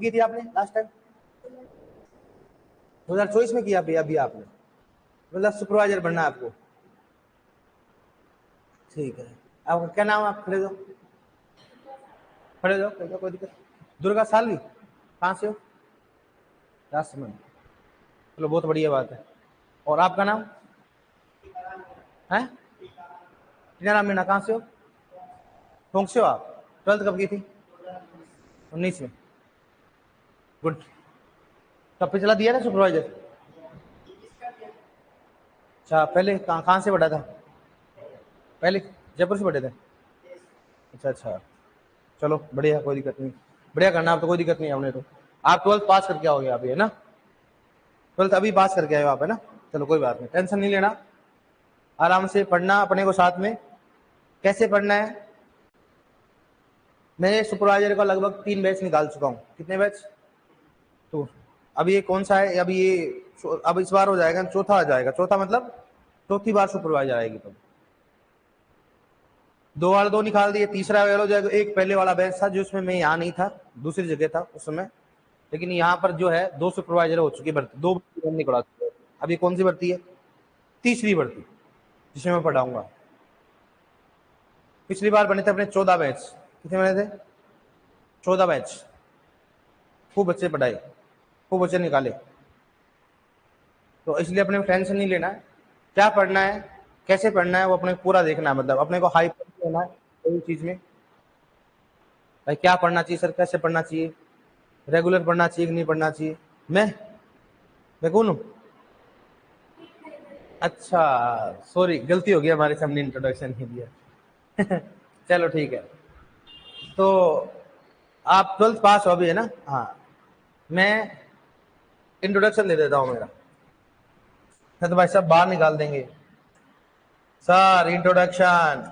की थी आपने लास्ट टाइम? 2024 में किया अभी आपने? मतलब सुपरवाइजर बनना है आपको? ठीक है। आपका क्या नाम है? आप खड़े दो, खड़े दो, कोई दिक्कत? दुर्गा सालवी, कहाँ से हो? राजसमंद। चलो बहुत बढ़िया बात है। और आपका नाम है? टीना मीना, कहाँ से हो? टोंक से हो आप? 12th कब की थी? 19 में। गुड। कब पिछला दिया था सुपरवाइजर? अच्छा, पहले कहाँ से पढ़ा था? पहले जयपुर से पढ़े थे? अच्छा अच्छा, चलो बढ़िया, कोई दिक्कत नहीं, बढ़िया करना आप तो, कोई दिक्कत नहीं है हमने तो। आप 12th पास करके आओगे आप, ये ना 12th अभी पास करके आए हो आप, है ना? चलो कोई बात नहीं, टेंशन नहीं लेना, आराम से पढ़ना अपने को साथ में। कैसे पढ़ना है? मैं सुपरवाइजर का लगभग 3 बैच निकाल चुका हूँ। कितने बैच? तो अभी ये कौन सा है? अभी ये अब इस बार हो जाएगा, चौथा आ जाएगा। चौथा मतलब चौथी बार सुपरवाइजर आएगी। तो 2 वाला 2 निकाल दिए, तीसरा वाला हो जाएगा। एक पहले वाला बैच था जिसमें मैं यहाँ नहीं था, दूसरी जगह था उस समय, लेकिन यहाँ पर जो है 2 सुपरवाइजर हो चुकी भर्ती, 2 निकला चुके। अभी कौन सी भर्ती है? तीसरी भर्ती जिसमें मैं पढ़ाऊंगा। पिछली बार बने थे अपने 14 बैच। कितने बने थे? 14 बैच। खूब बच्चे पढ़ाए, खूब बच्चे निकाले। तो इसलिए अपने टेंशन नहीं लेना है। क्या पढ़ना है, कैसे पढ़ना है, वो अपने पूरा देखना है। मतलब अपने को हाई लेना है कोई चीज में। भाई क्या पढ़ना चाहिए सर, कैसे पढ़ना चाहिए, रेगुलर पढ़ना चाहिए कि नहीं पढ़ना चाहिए? मैं कौन हूँ? अच्छा, सॉरी, गलती हो गई हमारे से, हमने इंट्रोडक्शन नहीं दिया। चलो ठीक है। तो आप 12th पास हो अभी, है ना? हाँ, मैं इंट्रोडक्शन दे देता हूँ मेरा, तो भाई सब बाहर निकाल देंगे। Sir introduction.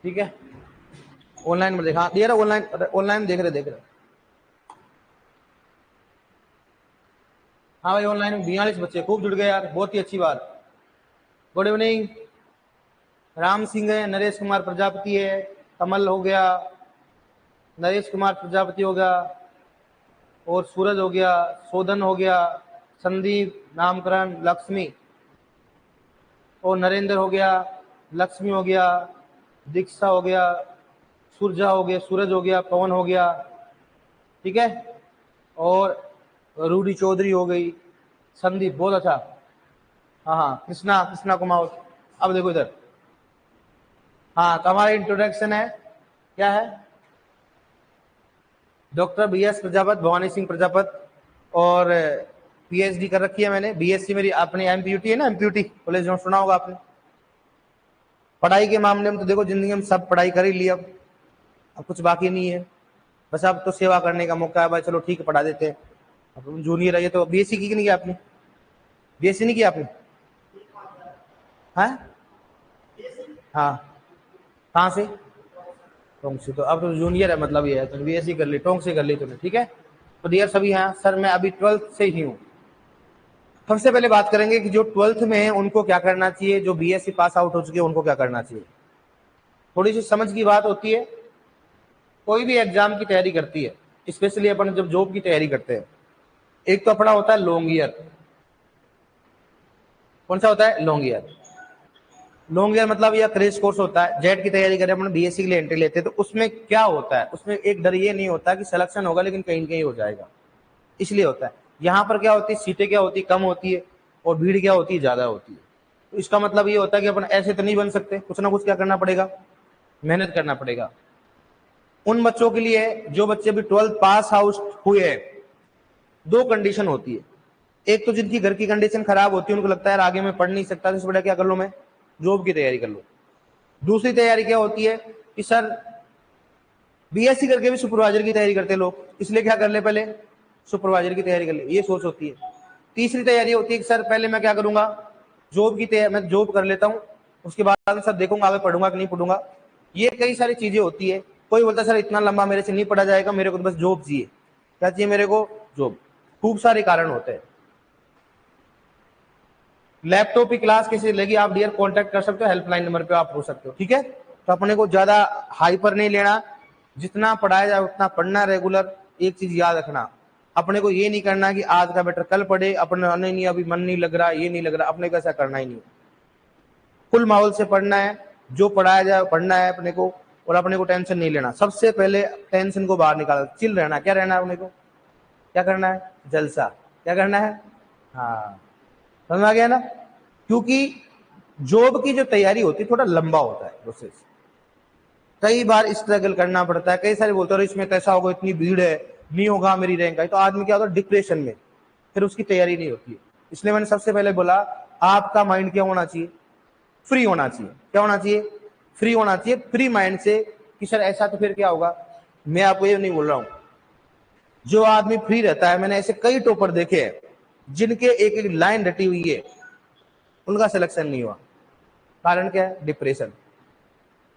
ठीक है, ऑनलाइन में देखा दे रहा, ऑनलाइन ऑनलाइन देख रहे। हाँ भाई, ऑनलाइन में 42 बच्चे खूब जुड़ गए यार, बहुत ही अच्छी बात। Good evening. राम सिंह है, नरेश कुमार प्रजापति है, कमल हो गया, नरेश कुमार प्रजापति हो गया, और सूरज हो गया, शोधन हो गया, संदीप, नामकरण, लक्ष्मी और नरेंद्र हो गया, लक्ष्मी हो गया, दीक्षा हो गया, सूरजा हो गया, सूरज हो गया, पवन हो गया, ठीक है, और रूडी चौधरी हो गई, संदीप, बहुत अच्छा। हाँ हाँ, कृष्णा कुमार। अब देखो इधर, हाँ तो हमारा इंट्रोडक्शन है, क्या है? डॉक्टर BS प्रजापत, भवानी सिंह प्रजापत, और PhD कर रखी है मैंने। BSc मेरी अपनी MPUT है ना, MPUT कॉलेज में सुना होगा आपने। पढ़ाई के मामले में तो देखो जिंदगी में सब पढ़ाई कर ही ली, अब कुछ बाकी नहीं है, बस अब तो सेवा करने का मौका है भाई। चलो ठीक है, पढ़ा देते हैं। अब जूनियर है ये तो। BSc की नहीं किया आपने? BSc नहीं किया आपने? हाँ हाँ, कहाँ से? टोंक से। तो अब तो जूनियर है, मतलब ये है तो BSc कर ली, टोंक से कर ली तुमने, ठीक है। तो डियर सभी हैं, सर मैं अभी 12th से ही हूँ। सबसे पहले बात करेंगे कि जो 12th में है उनको क्या करना चाहिए, जो BSc पास आउट हो चुके हैं उनको क्या करना चाहिए। थोड़ी सी समझ की बात होती है। कोई भी एग्जाम की तैयारी करती है, स्पेशली अपन जब जॉब की तैयारी करते हैं, एक तो अपना होता है लॉन्ग ईयर। कौन सा होता है? Long year. लॉन्ग ईयर मतलब यह क्रेश कोर्स होता है। जेट की तैयारी करें अपन, BSc के लिए एंट्री लेते हैं, तो उसमें क्या होता है, उसमें एक डर ये नहीं होता कि सिलेक्शन होगा, लेकिन कहीं कहीं हो जाएगा, इसलिए होता है। यहाँ पर क्या होती है, सीटें क्या होती है, कम होती है, और भीड़ क्या होती है, ज्यादा होती है। तो इसका मतलब ये होता है कि अपन ऐसे तो नहीं बन सकते, कुछ ना कुछ क्या करना पड़ेगा, मेहनत करना पड़ेगा। उन बच्चों के लिए जो बच्चे भी 12th पास आउट हुए हैं, 2 कंडीशन होती है। एक तो जिनकी घर की कंडीशन खराब होती है, उनको लगता है यार आगे मैं पढ़ नहीं सकता, तो इससे बड़ा क्या कर लो, मैं जॉब की तैयारी कर लो। दूसरी तैयारी क्या होती है कि सर BSc करके भी सुपरवाइजर की तैयारी करते लोग, इसलिए क्या कर ले, पहले सुपरवाइजर की तैयारी कर ले, ये सोच होती है। तीसरी तैयारी होती है कि सर पहले मैं क्या करूंगा, जॉब की तैयारी, मैं जॉब कर लेता हूं, उसके बाद सर देखूंगा आगे पढ़ूंगा कि नहीं पढ़ूंगा। ये कई सारी चीजें होती है। कोई बोलता है सर इतना लंबा मेरे से नहीं पढ़ा जाएगा, मेरे को तो बस जॉब चाहिए। क्या चाहिए मेरे को? जॉब। खूब सारे कारण होते हैं। लैपटॉप की क्लास किसी लगी, आप डियर कांटेक्ट कर सकते हो, हेल्पलाइन नंबर पे आप हो सकते हो, ठीक है। तो अपने को ज्यादा हाइपर नहीं लेना, जितना पढ़ाया जाए उतना पढ़ना रेगुलर। एक चीज याद रखना, अपने को ये नहीं करना कि आज का बेटर कल पढ़े, अपने नहीं अभी मन नहीं लग रहा, ये नहीं लग रहा, अपने को ऐसा करना ही नहीं। फुल माहौल से पढ़ना है, जो पढ़ाया जाए पढ़ना है अपने को, और अपने को टेंशन नहीं लेना। सबसे पहले टेंशन को बाहर निकालना, चिल रहना। क्या रहना है अपने को, क्या करना है, जलसा। क्या करना है, हाँ, समझ आ गया ना। क्योंकि जॉब की जो तैयारी होती है थोड़ा लंबा होता है प्रोसेस, कई बार स्ट्रगल करना पड़ता है। कई सारे बोलते हैं इसमें कैसा होगा, इतनी भीड़ है, नहीं होगा मेरी रैंक आई, तो आदमी क्या होता है डिप्रेशन में, फिर उसकी तैयारी नहीं होती है। इसलिए मैंने सबसे पहले बोला आपका माइंड क्या होना चाहिए, फ्री होना चाहिए। क्या होना चाहिए, फ्री होना चाहिए। फ्री माइंड से कि सर ऐसा तो फिर क्या होगा, मैं आपको ये नहीं बोल रहा हूं। जो आदमी फ्री रहता है, मैंने ऐसे कई टॉपर देखे हैं जिनके एक एक लाइन रटी हुई है, उनका सिलेक्शन नहीं हुआ। कारण क्या है, डिप्रेशन,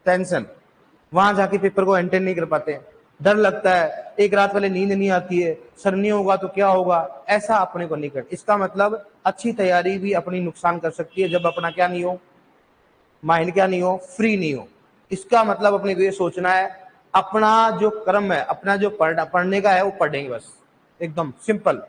टेंशन, वहां जाके पेपर को अटेंड नहीं कर पाते, डर लगता है, एक रात पहले नींद नहीं आती है, सर नहीं होगा तो क्या होगा। ऐसा अपने को नहीं कर। इसका मतलब अच्छी तैयारी भी अपनी नुकसान कर सकती है जब अपना क्या नहीं हो, माइंड क्या नहीं हो, फ्री नहीं हो। इसका मतलब अपने को ये सोचना है अपना जो कर्म है, अपना जो पढ़ने का है वो पढ़ेंगे बस, एकदम सिंपल।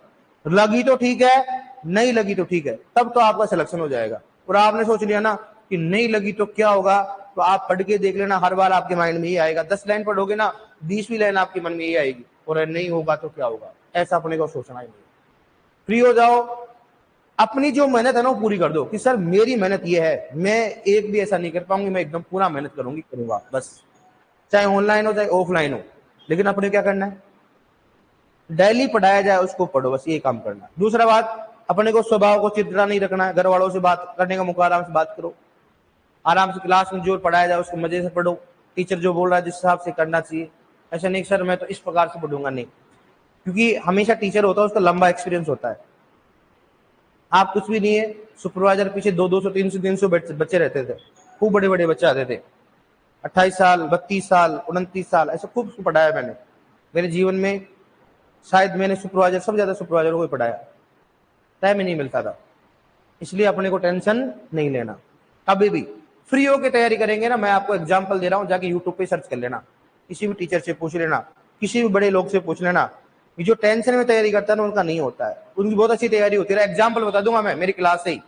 लगी तो ठीक है, नहीं लगी तो ठीक है, तब तो आपका सिलेक्शन हो जाएगा। और आपने सोच लिया ना कि नहीं लगी तो क्या होगा, तो आप पढ़ के देख लेना, हर बार आपके माइंड में ये आएगा। 10 लाइन पढ़ोगे ना, 20वीं लाइन आपके मन में ये आएगी, और नहीं होगा तो क्या होगा। ऐसा अपने को सोचना ही नहीं। फ्री हो जाओ, अपनी जो मेहनत है ना वो पूरी कर दो कि सर मेरी मेहनत ये है, मैं एक भी ऐसा नहीं कर पाऊंगी, मैं एकदम पूरा मेहनत करूंगी, करूंगा बस, चाहे ऑनलाइन हो चाहे ऑफलाइन हो। लेकिन अपने क्या करना है, डेली पढ़ाया जाए उसको पढ़ो, बस ये काम करना। दूसरा बात, अपने को स्वभाव को चिड़चिड़ा नहीं रखना है। घर वालों से बात करने का मौका, आराम से बात करो, आराम से क्लास में जो पढ़ाया जाए उसको मजे से पढ़ो। टीचर जो बोल रहा है जिस हिसाब से करना चाहिए। ऐसा नहीं सर मैं तो इस प्रकार से पढ़ूंगा, नहीं। क्योंकि हमेशा टीचर होता है उसका लंबा एक्सपीरियंस होता है, आप कुछ भी नहीं है। सुपरवाइजर पीछे 200 300 300 बच्चे रहते थे, खूब बड़े बड़े बच्चे आते थे, 28 साल 32 साल 29 साल, ऐसे खूब पढ़ाया मैंने मेरे जीवन में। शायद मैंने सुपरवाइजर, सबसे ज्यादा सुपरवाइजर को ही पढ़ाया, टाइम ही नहीं मिलता था। इसलिए अपने को टेंशन नहीं लेना, कभी भी फ्री होकर तैयारी करेंगे ना। मैं आपको एग्जांपल दे रहा हूं, जाके यूट्यूब पे सर्च कर लेना, किसी भी टीचर से पूछ लेना, किसी भी बड़े लोग से पूछ लेना। ये जो टेंशन में तैयारी करता है ना, उनका नहीं होता है, उनकी बहुत अच्छी तैयारी होती है। एग्जाम्पल बता दूंगा मैं मेरी क्लास से ही,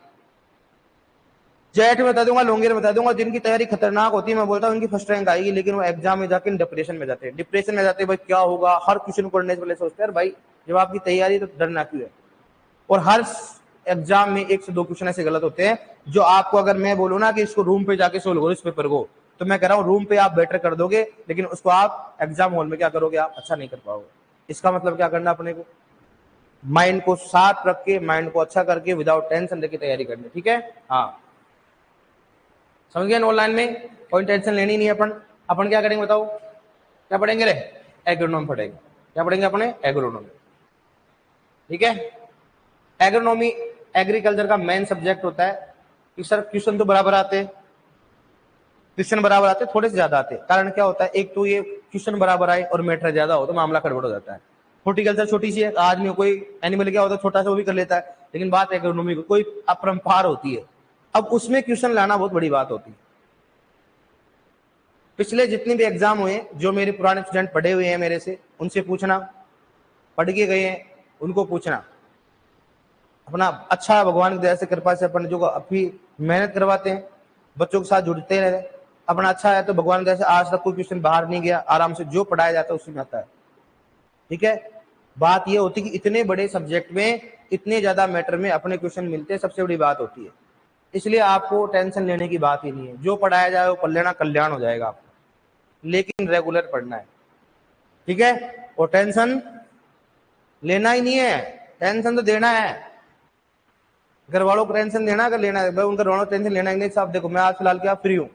जेट में बता दूंगा, लोंगे में बता दूंगा, जिनकी तैयारी खतरनाक होती है, मैं बोलता हूँ उनकी फर्स्ट रैंक आएगी, लेकिन वो एग्जाम में जाकर डिप्रेशन में जाते हैं। डिप्रेशन में जाते हैं, भाई क्या होगा, हर क्वेश्चन पढ़ने से पहले सोचते हैं भाई जब आपकी तैयारी तो डरना क्यों है। और हर एग्जाम में 1 से 2 क्वेश्चन ऐसे गलत होते हैं जो आपको, अगर मैं बोलूँ ना कि इसको रूम पे जाके सोल्व करो इस पेपर को, तो मैं कह रहा हूँ रूम पे आप बेटर कर दोगे, लेकिन उसको आप एग्जाम हॉल में क्या करोगे, आप अच्छा नहीं कर पाओगे। इसका मतलब क्या करना अपने को, माइंड को साफ रख के, माइंड को अच्छा करके, विदाउट टेंशन लेके तैयारी करनी, ठीक है। हाँ, समझ गए। ऑनलाइन में कोई टेंशन लेनी नहीं है। अपन अपन क्या करेंगे बताओ, क्या पढ़ेंगे रे, एग्रोनॉमी पढ़ेंगे। क्या पढ़ेंगे अपने, एग्रोनॉमी, ठीक है। एग्रोनॉमी एग्रीकल्चर का मेन सब्जेक्ट होता है कि सर क्वेश्चन तो बराबर आते हैं, क्वेश्चन बराबर आते, थोड़े से ज्यादा आते। कारण क्या होता है, एक तो ये क्वेश्चन बराबर आए और मैटर ज्यादा हो तो मामला गड़बड़ हो जाता है। हॉर्टिकल्चर छोटी सी है, आदमी कोई एनिमल क्या होता है छोटा सा वो भी कर लेता है, लेकिन बात एग्रोनॉमी को कोई अपरंपार होती है, अब उसमें क्वेश्चन लाना बहुत बड़ी बात होती है। पिछले जितने भी एग्जाम हुए, जो मेरे पुराने स्टूडेंट पढ़े हुए हैं मेरे से, उनसे पूछना, पढ़ के गए हैं उनको पूछना। अपना अच्छा भगवान की दया से कृपा से अपन जो अभी मेहनत करवाते हैं, बच्चों के साथ जुड़ते रहे, अपना अच्छा है तो भगवान की दया से आज तक कोई क्वेश्चन बाहर नहीं गया, आराम से जो पढ़ाया जाता है उसी में आता है, ठीक है। बात ये होती है कि इतने बड़े सब्जेक्ट में इतने ज्यादा मैटर में अपने क्वेश्चन मिलते हैं, सबसे बड़ी बात होती है। इसलिए आपको टेंशन लेने की बात ही नहीं है, जो पढ़ाया जाए वो पढ़ लेना, कल्याण हो जाएगा आपको, लेकिन रेगुलर पढ़ना है, ठीक है। और टेंशन लेना ही नहीं है, टेंशन तो देना है। घर वालों को टेंशन देना, अगर लेना है भाई उनका घर वालों को टेंशन लेना ही नहीं। साहब देखो मैं आज फिलहाल क्या फ्री हूँ,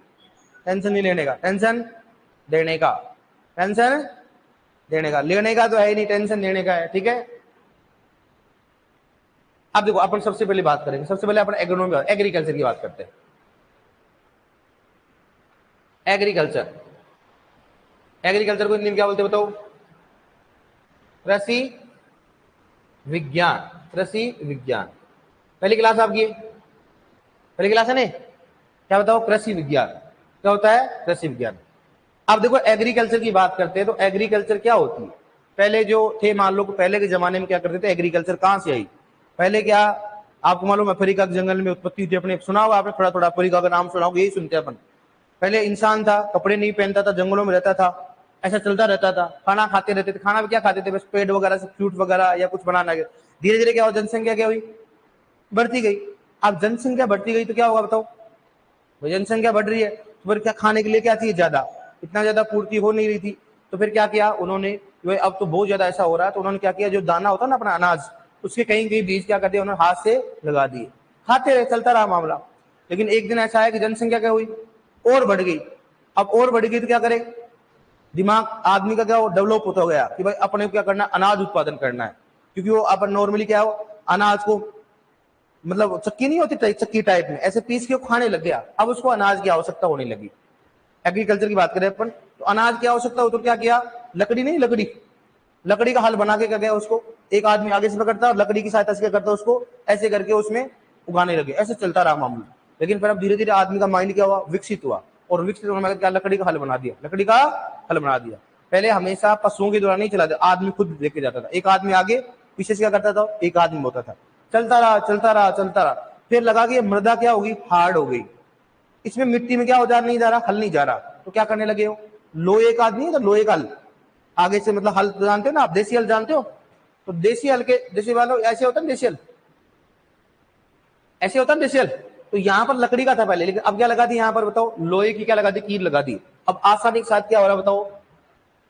टेंशन नहीं लेने का, टेंशन देने का, टेंशन देने का, लेने का तो है ही नहीं, टेंशन देने का है, ठीक है। अब देखो अपन सबसे पहले बात करेंगे, सबसे पहले अपन एग्रोनॉमी एग्रीकल्चर की बात करते हैं। एग्रीकल्चर, एग्रीकल्चर को हिंदी में क्या बोलते हैं बताओ, कृषि विज्ञान, कृषि विज्ञान। पहली क्लास आपकी पहले क्लास है नहीं, क्या बताओ, कृषि विज्ञान। क्या होता है? कृषि विज्ञान। अब देखो एग्रीकल्चर की बात करते हैं तो एग्रीकल्चर क्या होती है? पहले जो थे, मान लो पहले के जमाने में क्या करते थे, एग्रीकल्चर कहां से आई? पहले क्या आपको मालूम, अफ्रीका के जंगल में उत्पत्ति थी। अपने सुना होगा आपने, थोड़ा थोड़ा अफ्रीका का नाम सुना होगा, यही सुनते हैं अपन। पहले इंसान था, कपड़े नहीं पहनता था, जंगलों में रहता था, ऐसा चलता रहता था, खाना खाते रहते थे। खाना भी क्या खाते थे? बस पेड़ वगैरह से फ्रूट वगैरह या कुछ बनाना। धीरे धीरे क्या हुआ, जनसंख्या क्या हुई, बढ़ती गई। अब जनसंख्या बढ़ती गई तो क्या होगा बताओ, जनसंख्या बढ़ रही है तो फिर क्या खाने के लिए क्या चाहिए? ज्यादा। इतना ज्यादा पूर्ति हो नहीं रही थी, तो फिर क्या किया उन्होंने, अब तो बहुत ज्यादा ऐसा हो रहा है, तो उन्होंने क्या किया, जो दाना होता है ना अपना अनाज, उसके कहीं कहीं बीज क्या कर दिया उन्होंने, हाथ से लगा दिए, खाते रहे, चलता रहा मामला। लेकिन एक दिन ऐसा है कि जनसंख्या क्या हुई, और बढ़ गई। अब और बढ़ गई तो क्या करे, दिमाग आदमी का क्या हो, डेवलप होता गया कि भाई अपने को क्या करना है, अनाज उत्पादन करना है। क्योंकि वो अपन नॉर्मली क्या हो, अनाज को मतलब चक्की नहीं होती, चक्की टाइप में ऐसे पीस के खाने लग गया। अब उसको अनाज की आवश्यकता होने लगी। एग्रीकल्चर की बात करें अपन तो अनाज की आवश्यकता हो तो क्या किया, लकड़ी नहीं, लकड़ी का हल बना के क्या गया, उसको एक आदमी आगे से पकड़ता और लकड़ी की सहायता से क्या करता, उसको ऐसे करके उसमें उगाने लगे। ऐसे चलता रहा मामला। लेकिन फिर अब धीरे धीरे आदमी का माइंड क्या हुआ, विकसित हुआ, और विकसित होने में क्या, लकड़ी का हल बना दिया, लकड़ी का हल बना दिया। पहले हमेशा पशुओं के द्वारा नहीं चलाते, आदमी खुद लेके जाता था, एक आदमी आगे, पीछे से क्या करता था, एक आदमी होता था। चलता रहा चलता रहा चलता रहा, फिर लगा कि मृदा क्या होगी, हार्ड हो गई। इसमें मिट्टी में क्या औजार नहीं जा रहा, हल नहीं जा रहा, तो क्या करने लगे हो, लोहे का आदमी है तो लोहे का हल आगे से, मतलब हल जानते हो ना आप, देसी हल जानते हो, तो देसी हल के, देसी वालों ऐसे होता है देसी हल, ऐसे होता है देसी हल। तो यहाँ पर लकड़ी का था पहले, लेकिन अब क्या लगा दी यहाँ पर बताओ, लोहे की क्या लगा दी, कील लगा दी। अब आसानी के साथ क्या हो रहा है बताओ,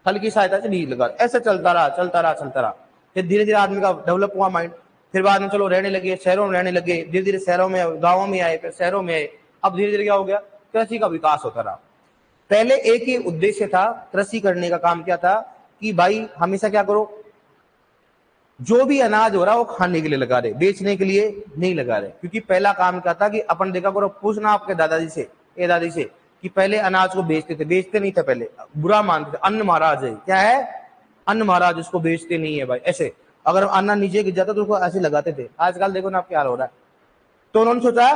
हल की सहायता से बीज लगा, ऐसे चलता रहा चलता रहा चलता रहा। फिर धीरे धीरे आदमी का डेवलप हुआ माइंड। फिर बाद में चलो रहने लगे, शहरों में रहने लगे, धीरे धीरे शहरों में, गाँवों में आए, फिर शहरों में आए। अब धीरे धीरे क्या हो गया, कृषि का विकास होता रहा। पहले एक ही उद्देश्य था कृषि करने का, काम क्या था कि भाई हमेशा क्या करो, जो भी अनाज हो रहा है वो खाने के लिए लगा रहे, बेचने के लिए नहीं लगा रहे। क्योंकि पहला काम क्या था कि अपन देखा करो, पूछना आपके दादाजी से, ए दादी से, कि पहले अनाज को बेचते थे, बेचते नहीं थे, पहले बुरा मानते थे, अन्न महाराज है, क्या है, अन्न महाराज, उसको बेचते नहीं है भाई। ऐसे अगर अन्न नीचे गिर जाता तो उसको ऐसे लगाते थे। आजकल देखो ना आप क्या हो रहा है। तो उन्होंने सोचा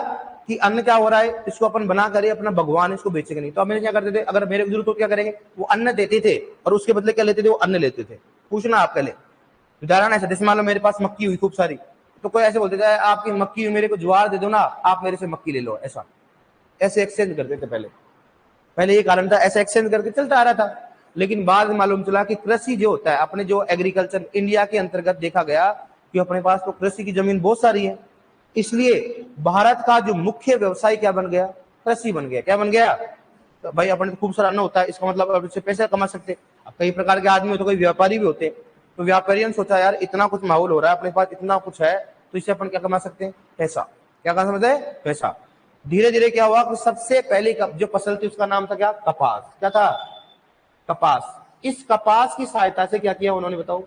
कि अन्न क्या हो रहा है, इसको अपन बना करे अपना भगवान, इसको बेचेंगे नहीं। तो अब मेरे क्या करते थे, अगर मेरे को जरूरत हो क्या करेंगे, वो अन्न देते थे, और उसके बदले क्या लेते थे, वो अन्न लेते थे। पूछना आप पहले, उदाहरण ऐसा, जैसे मान लो मेरे पास मक्की हुई खूब सारी, तो कोई ऐसे बोलते थे आपकी मक्की हुई, मेरे को ज्वार दे दो ना, आप मेरे से मक्की ले लो, ऐसा, ऐसे एक्सचेंज करते थे पहले। पहले ये कारण था, ऐसा एक्सचेंज करके चलता आ रहा था। लेकिन बाद में मालूम चला कि कृषि जो होता है, अपने जो एग्रीकल्चर इंडिया के अंतर्गत देखा गया कि अपने पास तो कृषि की जमीन बहुत सारी है, इसलिए भारत का जो मुख्य व्यवसाय क्या बन गया, कृषि बन गया। क्या बन गया, तो भाई अपने खूब सारा अन्न होता है, इसका मतलब अब इससे पैसे कमा सकते। अब कई प्रकार के आदमी होते, कोई व्यापारी भी होते, तो व्यापारियों ने सोचा यार इतना कुछ माहौल हो रहा है, अपने पास इतना कुछ है, तो इससे अपन क्या कमा सकते हैं, पैसा। क्या कमा सकते हैं, पैसा। धीरे धीरे क्या हुआ कि सबसे पहले जो फसल थी उसका नाम था क्या, कपास। क्या था, कपास। इस कपास की सहायता से क्या किया उन्होंने बताओ,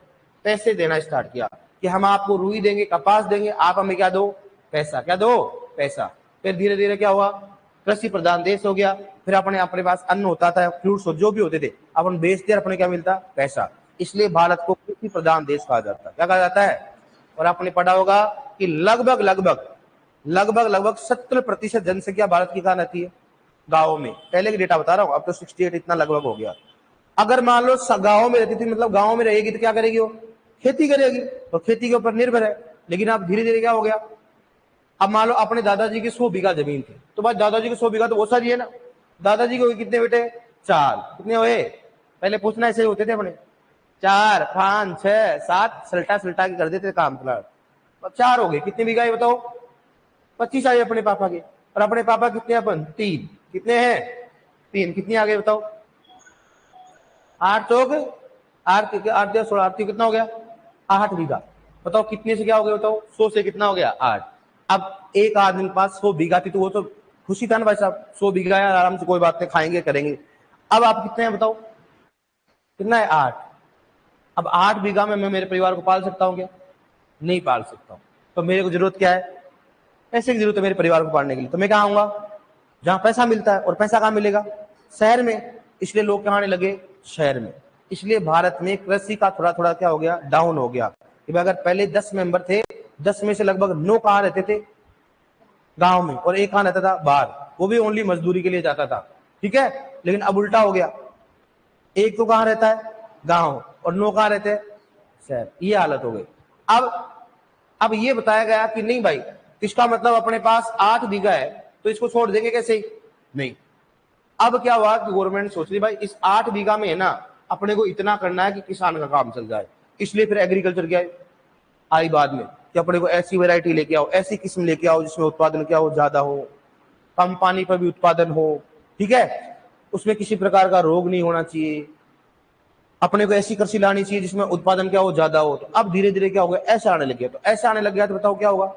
पैसे देना स्टार्ट किया कि हम आपको रुई देंगे, कपास देंगे, आप हमें क्या दो, पैसा। क्या दो, पैसा। फिर धीरे धीरे क्या हुआ, कृषि प्रधान देश हो गया। फिर अपने पास अन्न होता था, फ्रूट्स जो भी होते थे, अपन बेचते, अपने क्या मिलता, पैसा। इसलिए भारत को कृषि प्रधान देश कहा जाता है। क्या कहा जाता है, और आपने पढ़ा होगा कि लगभग लगभग लगभग लगभग 70% जनसंख्या भारत की कहाँ रहती है, गाँव में। पहले की डेटा बता रहा हूँ, अब तो 68 इतना लगभग हो गया। अगर मान लो गाँव में रहती थी, मतलब गाँव में रहेगी तो क्या करेगी वो, खेती करेगी, तो खेती के ऊपर निर्भर है। लेकिन अब धीरे धीरे क्या हो गया, अब मान लो अपने दादाजी की 100 बीघा जमीन थी, तो भाई दादाजी की 100 बीघा तो बहुत सारी है ना। दादाजी के कितने बेटे, 4। कितने हुए, पहले पूछना ऐसे होते थे अपने, 4 5 6 7, सल्टा सल्टा के कर देते काम फिलहाल। 4 हो गए, कितने बीघा है बताओ, 25 आए अपने पापा के। और अपने पापा कितने, अपन 3, कितने हैं 3, कितनी आ गए बताओ, 8 तो 8 8 16 8 कितना हो गया, 8 बीघा। बताओ कितने से क्या हो गया बताओ, 100 से कितना हो गया, 8। अब एक आदमी के पास 100 बीघा थी तो वो तो खुशी था ना भाई साहब, 100 बीघा है, आराम से कोई बात नहीं, खाएंगे करेंगे। अब आप कितने हैं बताओ, कितना है, 8। अब 8 बीघा में मैं मेरे परिवार को पाल सकता हूँ क्या, नहीं पाल सकता हूँ। तो मेरे को जरूरत क्या है, पैसे की जरूरत है मेरे परिवार को पालने के लिए। तो मैं कहाँ आऊंगा, जहां पैसा मिलता है। और पैसा कहाँ मिलेगा, शहर में। इसलिए लोग कहाँ आने लगे, शहर में। इसलिए भारत में कृषि का थोड़ा थोड़ा क्या हो गया, डाउन हो गया। कि अगर पहले 10 मेंबर थे, 10 में से लगभग 9 कहाँ रहते थे, गांव में, और एक कहां रहता था, बाहर, वो भी ओनली मजदूरी के लिए जाता था, ठीक है। लेकिन अब उल्टा हो गया, एक तो कहां रहता है, गांव, और 9 कहां रहते हैं, शहर। ये हालत हो गई। अब ये बताया गया कि नहीं भाई, इसका मतलब अपने पास 8 बीघा है तो इसको छोड़ देंगे कैसे ही नहीं। अब क्या हुआ कि गवर्नमेंट सोच रही भाई इस 8 बीघा में है ना अपने को इतना करना है कि किसान का काम चल जाए, इसलिए फिर एग्रीकल्चर क्या आई बाद में कि अपने को ऐसी वैरायटी लेके आओ, ऐसी किस्म लेके आओ जिसमें उत्पादन क्या हो, ज्यादा हो, कम पानी पर भी उत्पादन हो, ठीक है, उसमें किसी प्रकार का रोग नहीं होना चाहिए, अपने को ऐसी कृषि लानी चाहिए जिसमें उत्पादन क्या हो, ज्यादा हो। तो अब धीरे धीरे क्या हो गया, ऐसा आने लग गया। तो ऐसा आने लग गया तो बताओ क्या होगा,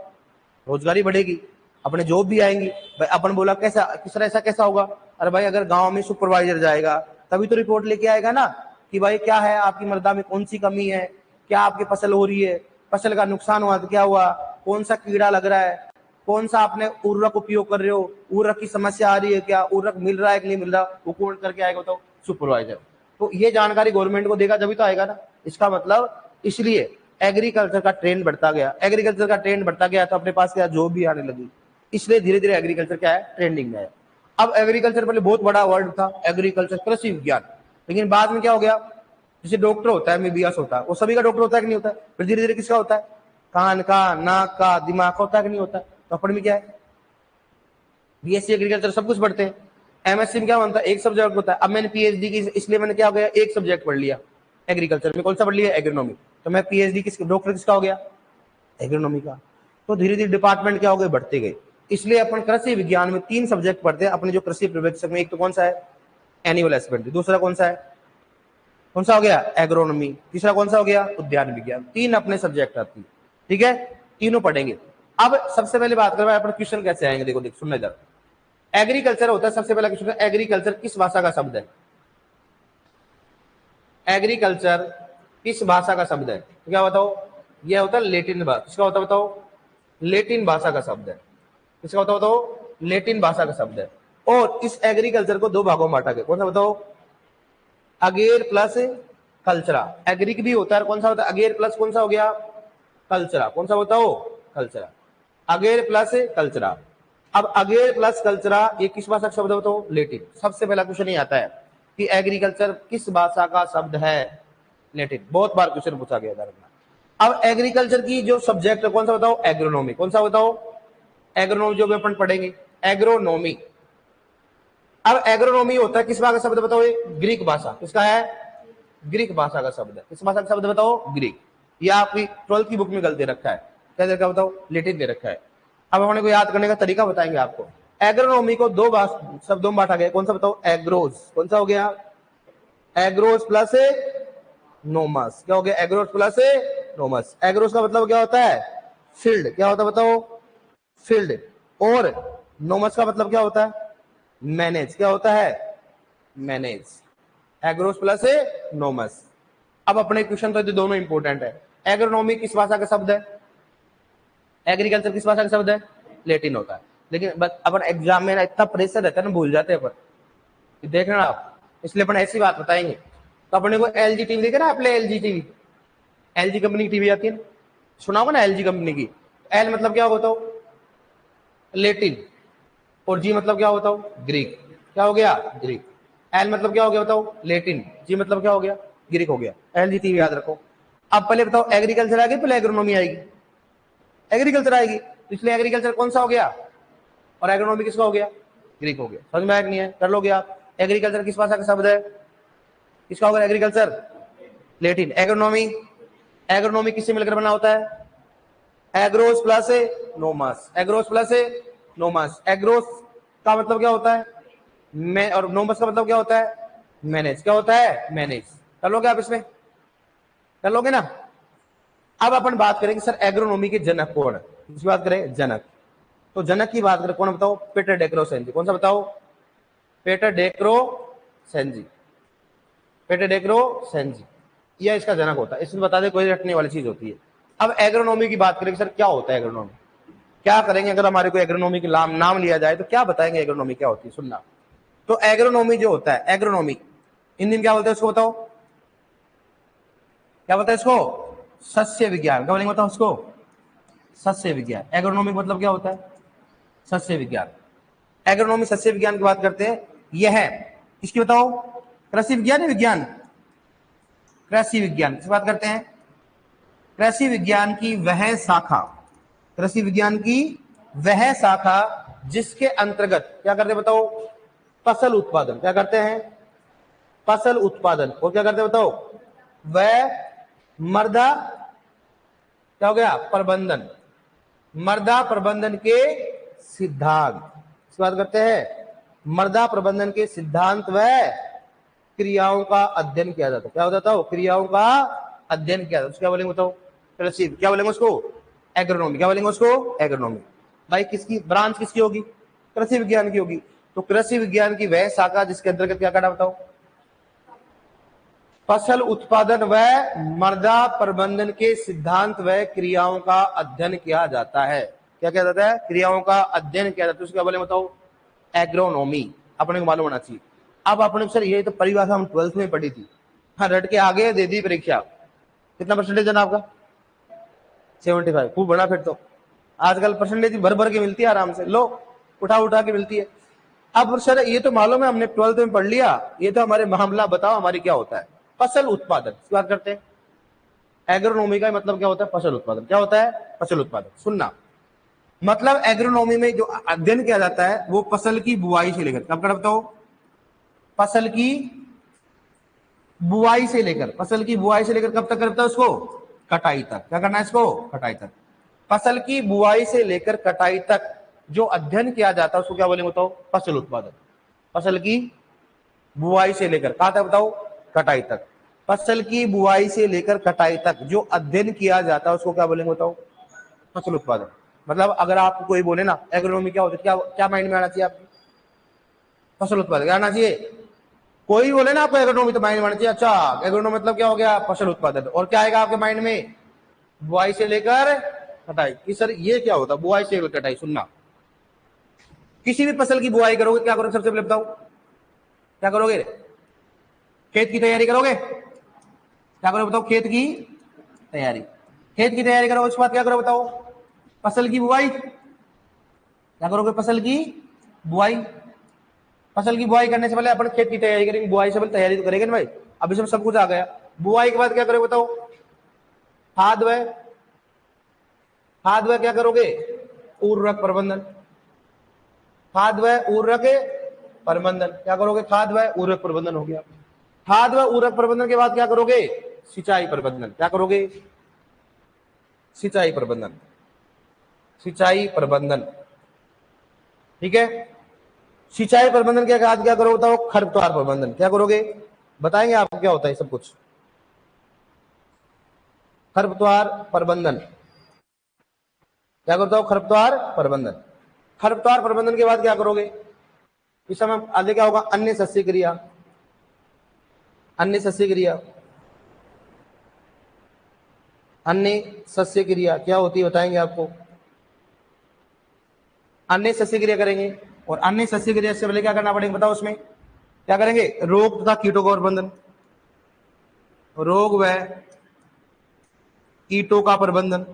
रोजगारी बढ़ेगी, अपने जॉब भी आएंगी भाई। अपन बोला कैसा, किस तरह ऐसा कैसा होगा, अरे भाई अगर गांव में सुपरवाइजर जाएगा तभी तो रिपोर्ट लेके आएगा ना कि भाई क्या है आपकी मृदा में, कौन सी कमी है, क्या आपकी फसल हो रही है, फसल का नुकसान हुआ तो क्या हुआ, कौन सा कीड़ा लग रहा है, कौन सा आपने उर्वरक उपयोग कर रहे हो, उर्वरक की समस्या आ रही है क्या, उर्वरक मिल रहा है कि नहीं मिल रहा, वो कौन करके आएगा, बताओ, सुपरवाइजर। तो ये जानकारी गवर्नमेंट को देगा जब तो आएगा ना। इसका मतलब इसलिए एग्रीकल्चर का ट्रेंड बढ़ता गया, एग्रीकल्चर का ट्रेंड बढ़ता गया तो अपने पास क्या जॉब भी आने लगी, इसलिए धीरे धीरे एग्रीकल्चर क्या है, ट्रेंडिंग में है। अब एग्रीकल्चर पहले बहुत बड़ा वर्ड था, एग्रीकल्चर कृषि विज्ञान, लेकिन बाद में क्या हो गया, जैसे डॉक्टर होता है, एमबीबीएस होता है, वो सभी का डॉक्टर होता है कि नहीं होता है, फिर धीरे धीरे किसका होता है, कान का, नाक का, दिमाग का होता है कि नहीं होता है। तो अपने में क्या है, बीएससी एग्रीकल्चर सब कुछ पढ़ते हैं। एमएससी में क्या बनता है, एक सब्जेक्ट होता है। अब मैंने पीएचडी की, इसलिए मैंने क्या हो गया, एक सब्जेक्ट पढ़ लिया एग्रीकल्चर में, कौन सा पढ़ लिया, एग्रोनॉमी। तो मैं पीएचडी किस, डॉक्टर किसका हो गया, एग्रोनॉमी का। तो धीरे धीरे डिपार्टमेंट क्या हो गए, बढ़ते गए। इसलिए अपन कृषि विज्ञान में 3 सब्जेक्ट पढ़ते हैं अपने जो कृषि प्रवेशक में। एक तो कौन सा है, एनुअल हस्बेंड्री, दूसरा कौन सा है, कौन सा हो गया, एग्रोनॉमी, तीसरा कौन सा हो गया, उद्यान विज्ञान। 3 अपने सब्जेक्ट आती है, ठीक है, तीनों पढ़ेंगे। अब सबसे पहले बात करें अपन क्वेश्चन कैसे आएंगे, देखो देख सुनने इधर। एग्रीकल्चर होता है, सबसे पहला क्वेश्चन, एग्रीकल्चर किस भाषा का शब्द है, एग्रीकल्चर किस भाषा का शब्द है, तो क्या बताओ, यह होता है लेटिन भाषा, किसका होता है बताओ, लेटिन भाषा का शब्द है, किसका होता है बताओ, लेटिन भाषा का शब्द है। और इस एग्रीकल्चर को 2 भागों में बांटा गया, कौन सा बताओ, अगेर प्लस कल्चरा। एग्रीक भी होता है, कौन सा होता है, अगेर प्लस कौन सा हो गया, कल्चरा, कौन सा बताओ, कल्चरा, अगेर प्लस कल्चरा। अब अगेर प्लस कल्चरा ये किस भाषा का शब्द है बताओ, लेटिन। सबसे पहला क्वेश्चन ये आता है कि एग्रीकल्चर किस भाषा का शब्द है, लेटिन। बहुत बार क्वेश्चन पूछा गया था। अब एग्रीकल्चर की जो सब्जेक्ट है कौन सा बताओ, एग्रोनॉमी, कौन सा बताओ, एग्रोनॉमी जो अपन पढ़ेंगे, एग्रोनॉमी। अब एग्रोनॉमी होता है किस भाषा का शब्द बताओ, ये ग्रीक भाषा, किसका है, ग्रीक भाषा का शब्द है। किस भाषा का शब्द बताओ, ग्रीक। ये आपकी 12th की बुक में गलती रखा है, क्या दे रखा बताओ, लेटिन दे रखा है। अब अपने को याद करने का तरीका बताएंगे आपको। एग्रोनॉमी को 2 शब्दों में बांटा गया, कौन सा बताओ, एग्रोज, कौन सा हो गया, एग्रोज प्लस नोमस, क्या हो गया, एग्रोज प्लस नोमस। एग्रोज का मतलब क्या होता है, फील्ड, क्या होता है बताओ, फील्ड। और नोमस का मतलब क्या होता है, मैनेज, क्या होता है, मैनेज। Agarose plus नोमस। अब अपने क्वेश्चन तो दोनों इंपोर्टेंट है। एग्रोनॉमी किस भाषा का शब्द है, एग्रीकल्चर किस भाषा का शब्द है, लेटिन होता है। लेकिन बस अपन एग्जाम में इतना प्रेशर रहता है ना, भूल जाते हैं अपन, देखना आप, इसलिए अपन ऐसी बात बताएंगे। तो अपने को एलजी टीवी देखे ना, अपने एलजी टीवी, एलजी कंपनी की टीवी आती है, सुना होगा ना एलजी कंपनी की। एल मतलब क्या होता हो, लेटिन, और जी मतलब क्या होता हो, ग्रीक। क्या हो गया, ग्रीक। एल मतलब क्या हो गया बताओ, लेटिन, जी मतलब क्या हो गया, ग्रीक हो गया। एल जी याद रखो। अब पहले बताओ एग्रीकल्चर आएगी पहले एग्रोनॉमी आएगी, एग्रीकल्चर आएगी, इसलिए एग्रीकल्चर कौन सा हो गया, और एग्रोनॉमी किसका हो गया, ग्रीक हो गया। समझ में आया नहीं है, कर लोगे आप। एग्रीकल्चर किस भाषा का शब्द है, किसका होगा, एग्रीकल्चर, लेटिन। एग्रोनॉमी, एग्रोनॉमी किससे मिलकर बना होता है, एग्रोस प्लस नोमस, एग्रोस प्लस नोमस। एग्रोस का मतलब क्या होता है, मैं, और नोमस का मतलब क्या होता है, मैनेज, क्या होता है, मैनेज। कर लोगे आप, इसमें कर लोगे ना। अब अपन बात करेंगे सर एग्रोनॉमी के जनक कौन है, इसकी बात करें, जनक। तो जनक की बात करें कौन बताओ, पीटर डेक्रोसेंजी, कौन सा बताओ, पीटर डेक्रोसेंजी, पीटर डेक्रोसेंजी, यह इसका जनक होता है। इसमें बता दे कोई रटने वाली चीज होती है। अब एग्रोनॉमी की बात करेंगे सर क्या होता है एग्रोनॉमी, क्या करेंगे अगर हमारे को एग्रोनॉमी के नाम लिया जाए तो क्या बताएंगे एग्रोनॉमी क्या होती है, सुनना। तो एग्रोनॉमी जो होता है, एग्रोनॉमी हिंदी में क्या बोलते हैं उसको बताओ, क्या बोलते हैं इसको, सस्य विज्ञान। क्या बोलेंगे बताओ उसको, सस्य विज्ञान। एग्रोनॉमी मतलब क्या होता है, सस्य विज्ञान। एग्रोनॉमी सस्य विज्ञान की बात करते हैं। यह है किसकी बताओ? कृषि विज्ञान या विज्ञान? कृषि विज्ञान की बात करते हैं। कृषि विज्ञान की वह शाखा, कृषि विज्ञान की वह शाखा जिसके अंतर्गत क्या करते बताओ? फसल उत्पादन। क्या करते हैं? फसल उत्पादन। और क्या करते बताओ? वह मृदा, क्या हो गया? प्रबंधन। मृदा प्रबंधन के सिद्धांत इस बात करते हैं। मृदा प्रबंधन के सिद्धांत व क्रियाओं का अध्ययन किया जाता है। क्या होता था? क्रियाओं का अध्ययन किया जाता है। क्या बोलेंगे बताओ? कृषि। क्या बोलेंगे उसको? एग्रोनॉमी। क्या बोलेंगे उसको? एग्रोनॉमी। भाई किसकी ब्रांच किसकी होगी? कृषि विज्ञान की होगी। तो कृषि विज्ञान की वह शाखा जिसके अंतर्गत क्या करना बताओ? फसल उत्पादन व मृदा प्रबंधन के सिद्धांत व क्रियाओं का अध्ययन किया जाता है। क्या किया जाता है? क्रियाओं का अध्ययन किया जाता है। उसको क्या बोले बताओ? एग्रोनॉमी। अपने को मालूम होना चाहिए। अब अपने सर ये तो परिभाषा हम 12th में पढ़ी थी, हाँ रट के आगे दे दी परीक्षा। कितना परसेंटेज है ना आपका? 75। खूब बड़ा। फिर तो आजकल परसेंटेज भर भर के मिलती है, आराम से लो, उठा उठा के मिलती है। अब सर ये तो मालूम है, हमने 12th में पढ़ लिया, ये तो हमारे मामला बताओ हमारी क्या होता है? फसल उत्पादन की बात करते हैं। एग्रोनॉमी का मतलब क्या होता है? फसल उत्पादन। क्या होता है? फसल उत्पादन। सुनना, मतलब एग्रोनॉमी में जो अध्ययन किया जाता है वो फसल की बुआई से लेकर, कब कर बताओ? फसल की बुआई से लेकर, फसल की बुआई से लेकर कब तक करता है उसको? कटाई तक। क्या करना है इसको? कटाई तक। फसल की बुआई से लेकर कटाई तक जो अध्ययन किया जाता है उसको क्या बोलेंगे बताओ? फसल उत्पादन। फसल की बुआई से लेकर कहां तक बताओ? कटाई तक। फसल की बुआई से लेकर कटाई तक जो अध्ययन किया जाता है उसको क्या बोलेंगे बताओ? फसल उत्पादन। मतलब अगर आपको कोई बोले ना एग्रोनॉमी क्या होती है, क्या क्या माइंड में आना चाहिए आपकी? फसल उत्पादन। क्या आना चाहिए? कोई बोले ना आपको एग्रोनॉमी तो माइंड में आना चाहिए, अच्छा एग्रोनॉमी मतलब क्या हो गया? फसल उत्पादन। और क्या आएगा आपके माइंड में? बुआई से लेकर कटाई। कि सर ये क्या होता है बुआई से लेकर कटाई? सुनना, किसी भी फसल की बुआई करोगे क्या करोगे? सबसे पहले बताओ क्या करोगे? खेत की तैयारी करोगे। क्या करोगे बताओ? खेत की तैयारी। खेत की तैयारी करोगे, उसके बाद क्या करोगे बताओ? फसल की बुआई। क्या करोगे? फसल की बुआई। फसल की बुआई करने से पहले अपन खेत की तैयारी करेंगे, बुआई से पहले तैयारी तो करेंगे ना भाई। अब इसमें सब कुछ आ गया। बुआई के बाद क्या करोगे बताओ? खाद व, खाद व क्या करोगे? उर्वरक प्रबंधन। खाद व उर्वरक प्रबंधन। क्या करोगे? खाद व उर्वरक प्रबंधन हो गया। खाद व उर्वरक प्रबंधन के बाद क्या करोगे? सिंचाई प्रबंधन। क्या करोगे? सिंचाई प्रबंधन। सिंचाई प्रबंधन। ठीक है। सिंचाई प्रबंधन के बाद क्या करोगे बताओ? खरपतवार प्रबंधन। क्या करोगे? बताएंगे आपको क्या होता है सब कुछ। खरपतवार प्रबंधन। क्या करता हो? खरपतवार प्रबंधन। खरपतवार प्रबंधन के बाद क्या करोगे? इस समय आगे क्या होगा? अन्य सस्य क्रिया। अन्य सस्य क्रिया। अन्य सस्य क्रिया क्या होती है बताएंगे आपको। अन्य सस्य क्रिया करेंगे। और अन्य सस्य क्रिया से पहले क्या करना पड़ेगा बताओ? उसमें क्या करेंगे? रोग तथा कीटों का प्रबंधन। रोग व कीटों का प्रबंधन।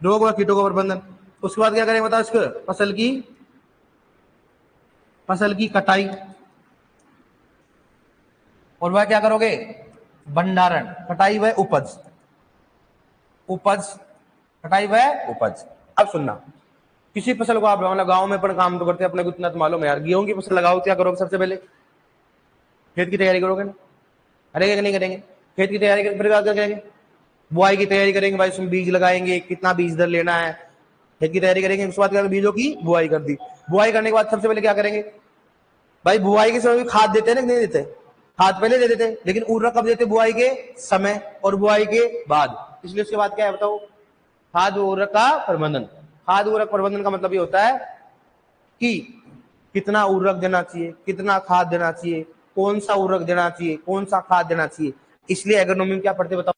रोग व कीटों का प्रबंधन। उसके बाद क्या करेंगे बताओ? इसको फसल की कटाई। और वह क्या करोगे? भंडारण। कटाई व उपज। उपज। कटाई व उपज। अब सुनना, किसी फसल को आप लगाओ ना, गांव में अपन काम तो करते हैं, अपने को इतना तो मालूम है यार, गेहूं की फसल लगाओ क्या करोगे? सबसे पहले खेत की तैयारी करोगे ना? करेंगे कि नहीं करेंगे? खेत की तैयारी करेंगे, फिर क्या करेंगे? बुआई की तैयारी करेंगे भाई, उसमें बीज लगाएंगे, कितना बीज दर लेना है, खेत की तैयारी करेंगे। उसके बाद बीजों की बुआई कर दी। बुआई करने के बाद सबसे पहले क्या करेंगे भाई? बुआई के समय भी खाद देते हैं ना, नहीं देते? खाद पहले दे देते, लेकिन उर्वरक कब देते? बुआई के समय और बुआई के बाद। इसलिए उसके बाद क्या है बताओ? खाद उर्वरक का प्रबंधन। खाद उर्वरक प्रबंधन का मतलब ये होता है कि कितना उर्वरक देना चाहिए, कितना खाद देना चाहिए, कौन सा उर्वरक देना चाहिए, कौन सा खाद देना चाहिए। इसलिए एग्रोनॉमी में क्या पढ़ते बताओ?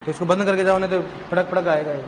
तो इसको बंद करके जाओ, नहीं तो फड़क फड़क आएगा ये।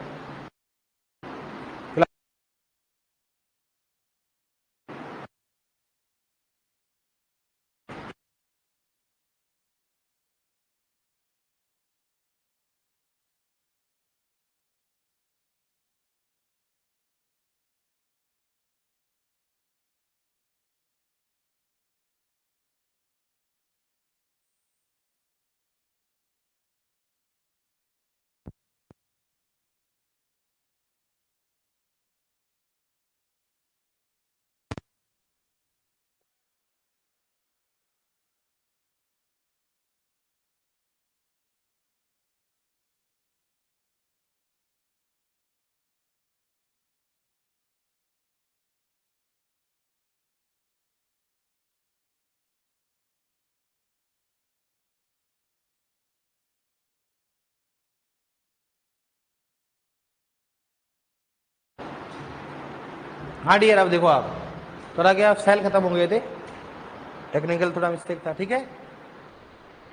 हाँ डियर, अब देखो आप, थोड़ा क्या सेल खत्म हो गए थे, टेक्निकल थोड़ा मिस्टेक था, ठीक है।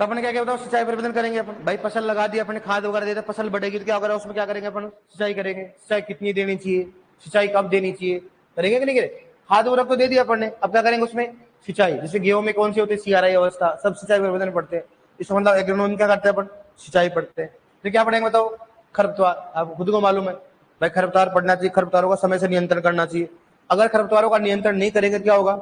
तो अपन क्या क्या बताओ, सिंचाई प्रबंधन करेंगे अपन। भाई फसल लगा दी अपने, खाद वगैरह देते, फसल बढ़ेगी तो क्या करें, उसमें क्या करेंगे अपन, सिंचाई करेंगे। सिंचाई कितनी देनी चाहिए, सिंचाई कब देनी चाहिए, करेंगे कि नहीं करें। खाद वगैरह तो दे दिया अपन ने, अब क्या करेंगे उसमें सिंचाई। जैसे गेहूं में कौन सी होती है, CRI अवस्था, सब सिंचाई प्रबंधन पढ़ते हैं। इसका मतलब एग्रोनॉमी क्या करते हैं अपन, सिंचाई पढ़ते हैं। तो क्या पढ़ेंगे बताओ, खरपतवार, आपको खुद को मालूम है भाई, खरपतवार पढ़ना चाहिए, खरपतवारों का समय से नियंत्रण करना चाहिए। अगर खरपतवारों का नियंत्रण नहीं करेंगे तो क्या होगा,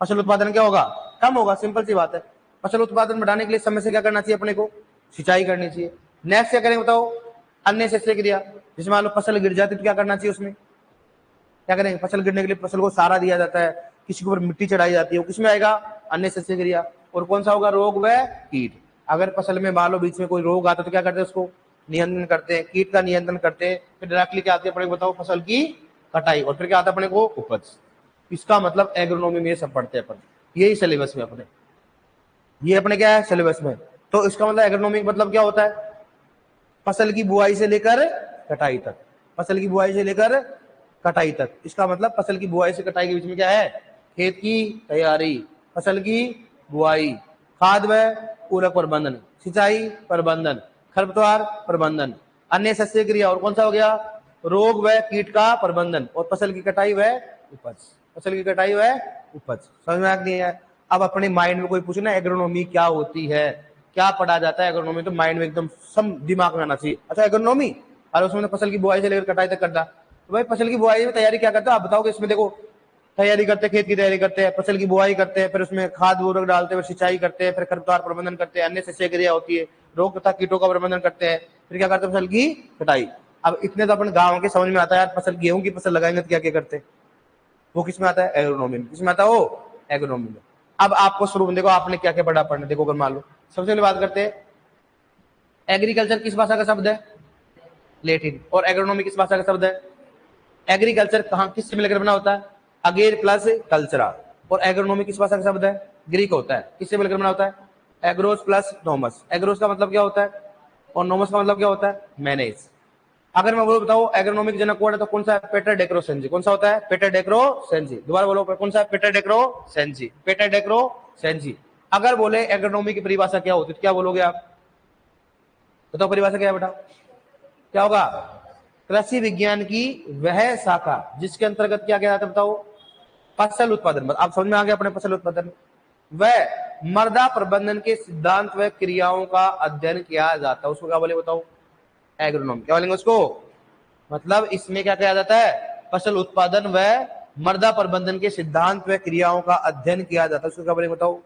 फसल उत्पादन क्या होगा, कम होगा, सिंपल सी बात है। फसल उत्पादन बढ़ाने के लिए समय से क्या करना चाहिए अपने को, सिंचाई करनी चाहिए। नेक्स्ट क्या करेंगे बताओ, अन्य शस्य क्रिया। जिसमें मान लो फसल गिर जाती है तो क्या करना चाहिए उसमें, क्या करेंगे, फसल गिरने के लिए फसल को सहारा दिया जाता है, किसी के ऊपर मिट्टी चढ़ाई जाती है, वो किसमें आएगा, अन्य शस्य क्रिया। और कौन सा होगा, रोग व कीट। अगर फसल में मान लो बीच में कोई रोग आता है तो क्या करते हैं, उसको नियंत्रण करते हैं, कीट का नियंत्रण करते हैं। फिर डायरेक्टली क्या आती है अपने को बताओ, फसल की कटाई, और फिर क्या आता है अपने को, उपज। इसका मतलब एग्रोनॉमी में ये सब पढ़ते हैं अपन, यही सिलेबस में अपने, ये अपने क्या है सिलेबस में। तो इसका मतलब एग्रोनॉमी मतलब क्या होता है, फसल की बुआई से लेकर कटाई तक, फसल की बुआई से लेकर कटाई तक। इसका मतलब फसल की बुआई से कटाई के बीच में क्या है, खेत की तैयारी, फसल की बुआई, खाद व पूरक प्रबंधन, सिंचाई प्रबंधन, खरपतवार प्रबंधन, अन्य शस्य क्रिया, और कौन सा हो गया, रोग व कीट का प्रबंधन, और फसल की कटाई व उपज, फसल की कटाई व उपज। समझ में आ गई है। अब अपने माइंड में कोई पूछे ना एग्रोनॉमी क्या होती है, क्या पढ़ा जाता है एग्रोनॉमी, तो माइंड में एकदम सब दिमाग में आना चाहिए, अच्छा एग्रोनॉमी, और उसमें फसल की बुआई से लेकर कटाई तक करना। तो भाई फसल की बुआई में तैयारी क्या करते हो आप बताओगे, इसमें देखो तैयारी करते हैं, खेत की तैयारी करते हैं, फसल की बुआई करते हैं, फिर उसमें खाद उर्वरक डालते हैं, फिर सिंचाई करते हैं, फिर खरपतवार प्रबंधन करते हैं, अन्य शस्य क्रिया होती है, रोग तथा कीटों का प्रबंधन करते हैं, फिर क्या करते हैं, फसल की कटाई। अब इतने तो अपन गाँव के समझ में आता है यार, फसल गेहूं की फसल लगाएंगे तो क्या क्या करते हैं, वो किसमें आता है, एग्रोनॉमी में। किसमें आता है वो, एग्रोनॉमी में। अब आपको शुरू में देखो आपने क्या क्या पढ़ा, पढ़ने देखो, अगर मान लो सबसे पहले बात करते हैं, एग्रीकल्चर किस भाषा का शब्द है, लेटिन। और एग्रोनॉमी किस भाषा का शब्द है, एग्रीकल्चर कहाँ किस से मिलकर बना होता है, अगेर प्लस कल्चरा। और एग्रोनॉमी किस भाषा का शब्द है, ग्रीक होता है, किससे मिलकर बना होता है, एग्रोस प्लस नोमस। एग्रोस का मतलब क्या होता है, और नोमस का मतलब क्या होता है, मैनेज। अगर मैं बोलो बताओ एग्रोनॉमिक जनक कौन है, तो कौन सा है, पीटर डेक्रोसेंजी। कौन सा होता है, पीटर डेक्रोसेंजी। दोबारा बोलो कौन सा है, पीटर डेक्रोसेंजी, पीटर डेक्रोसेंजी। अगर बोले एग्रोनॉमी की परिभाषा क्या होती है तो क्या बोलोगे आप, बताओ परिभाषा क्या है बेटा, क्या होगा, कृषि विज्ञान की वह शाखा जिसके अंतर्गत क्या क्या आता है बताओ, फसल उत्पादन। आप समझ में आ गया अपने, फसल उत्पादन वह मृदा प्रबंधन के सिद्धांत व क्रियाओं का अध्ययन किया जाता है, उसको क्या बोले बताओ, एग्रोनॉमी। क्या बोलेंगे उसको, मतलब इसमें क्या किया जाता है, फसल उत्पादन व मृदा प्रबंधन के सिद्धांत व क्रियाओं का अध्ययन किया जाता है, उसको क्या बोलेंगे बताओ,